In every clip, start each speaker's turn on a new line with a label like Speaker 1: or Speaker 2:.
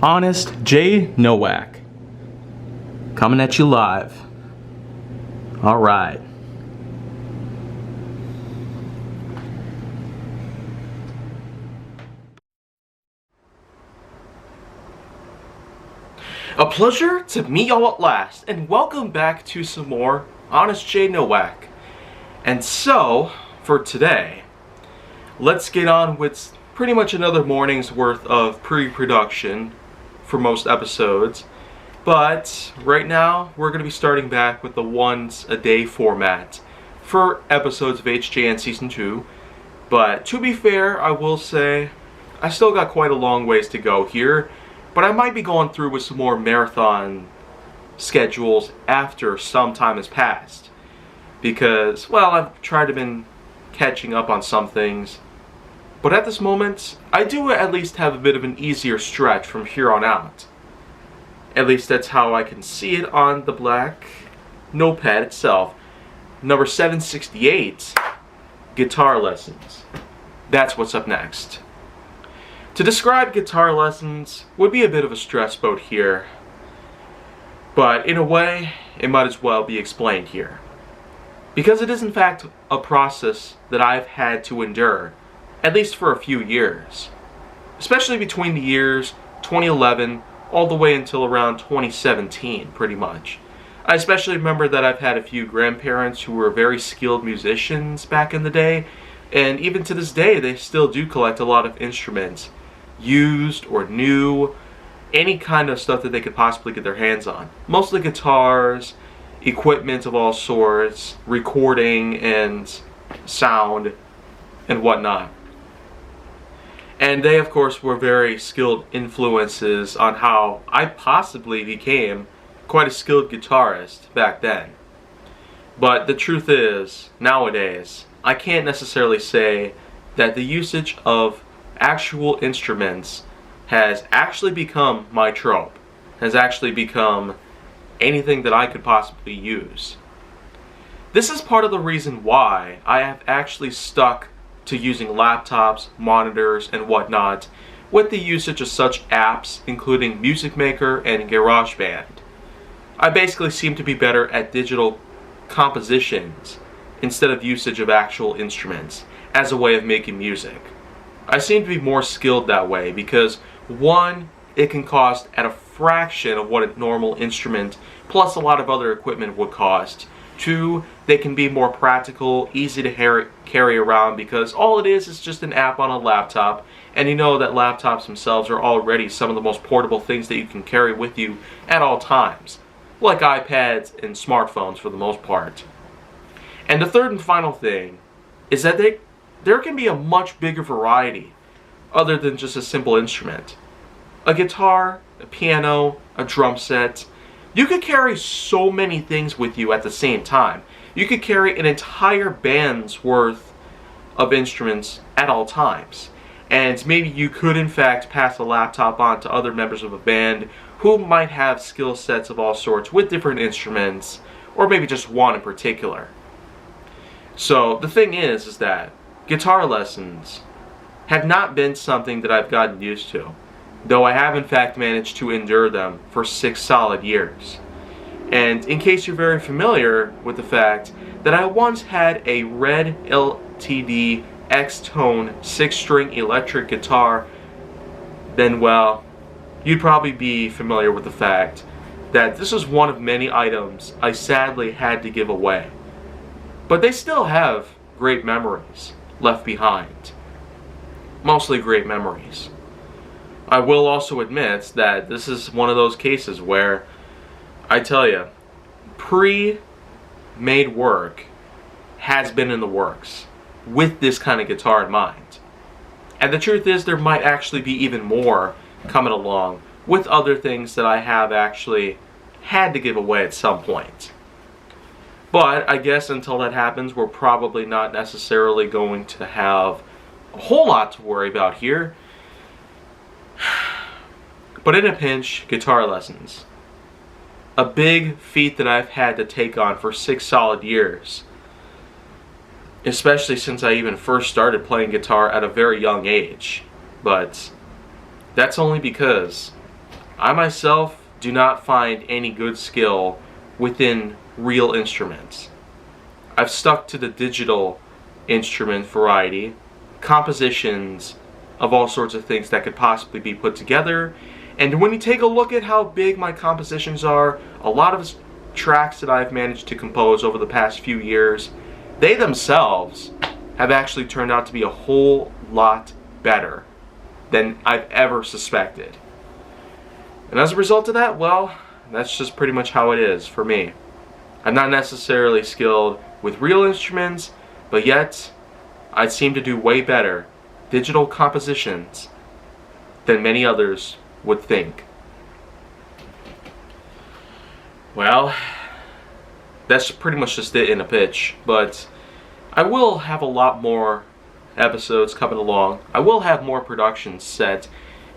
Speaker 1: Honest J. Nowak. Coming at you live. Alright. A pleasure to meet y'all at last, and welcome back to some more Honest J. Nowak. And so, for today, let's get on with pretty much another morning's worth of pre-production for most episodes. But right now, we're going to be starting back with the once-a-day format for episodes of HJN Season 2. But to be fair, I will say, I still got quite a long ways to go here. But I might be going through with some more marathon schedules after some time has passed. Because, well, I've tried to been catching up on some things. But at this moment, I do at least have a bit of an easier stretch from here on out. At least that's how I can see it on the black notepad itself. Number 768, guitar lessons. That's what's up next. To describe guitar lessons would be a bit of a stress boat here, but in a way, it might as well be explained here. Because it is in fact a process that I've had to endure, at least for a few years. Especially between the years 2011 all the way until around 2017, pretty much. I especially remember that I've had a few grandparents who were very skilled musicians back in the day, and even to this day they still do collect a lot of instruments. Used or new, any kind of stuff that they could possibly get their hands on. Mostly guitars, equipment of all sorts, recording and sound and whatnot. And they of course were very skilled influences on how I possibly became quite a skilled guitarist back then. But the truth is, nowadays, I can't necessarily say that the usage of actual instruments has actually become my trope, has actually become anything that I could possibly use. This is part of the reason why I have actually stuck to using laptops, monitors, and whatnot with the usage of such apps including Music Maker and GarageBand. I basically seem to be better at digital compositions instead of usage of actual instruments as a way of making music. I seem to be more skilled that way because, one, it can cost at a fraction of what a normal instrument plus a lot of other equipment would cost. Two, they can be more practical, easy to carry around because all it is just an app on a laptop, and you know that laptops themselves are already some of the most portable things that you can carry with you at all times, like iPads and smartphones for the most part. And the third and final thing is that there can be a much bigger variety other than just a simple instrument. A guitar, a piano, a drum set. You could carry so many things with you at the same time. You could carry an entire band's worth of instruments at all times. And maybe you could in fact pass a laptop on to other members of a band who might have skill sets of all sorts with different instruments, or maybe just one in particular. So the thing is that guitar lessons have not been something that I've gotten used to, though I have in fact managed to endure them for 6 solid years. And in case you're very familiar with the fact that I once had a red LTD X-Tone 6-string electric guitar, then well, you'd probably be familiar with the fact that this is one of many items I sadly had to give away. But they still have great memories left behind. Mostly great memories. I will also admit that this is one of those cases where, I tell you, pre-made work has been in the works with this kind of guitar in mind. And the truth is, there might actually be even more coming along with other things that I have actually had to give away at some point. But I guess until that happens, we're probably not necessarily going to have a whole lot to worry about here. But in a pinch, guitar lessons. A big feat that I've had to take on for 6 solid years. Especially since I even first started playing guitar at a very young age. But that's only because I myself do not find any good skill within real instruments. I've stuck to the digital instrument variety, compositions of all sorts of things that could possibly be put together. And when you take a look at how big my compositions are, a lot of tracks that I've managed to compose over the past few years, they themselves have actually turned out to be a whole lot better than I've ever suspected. And as a result of that, well, that's just pretty much how it is for me. I'm not necessarily skilled with real instruments, but yet I seem to do way better digital compositions than many others would think. Well, that's pretty much just it in a pitch, but I will have a lot more episodes coming along. I will have more productions set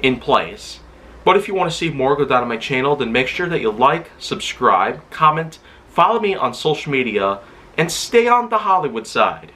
Speaker 1: in place. But if you want to see more go down on my channel, then make sure that you like, subscribe, comment, follow me on social media, and stay on the Hollywood side.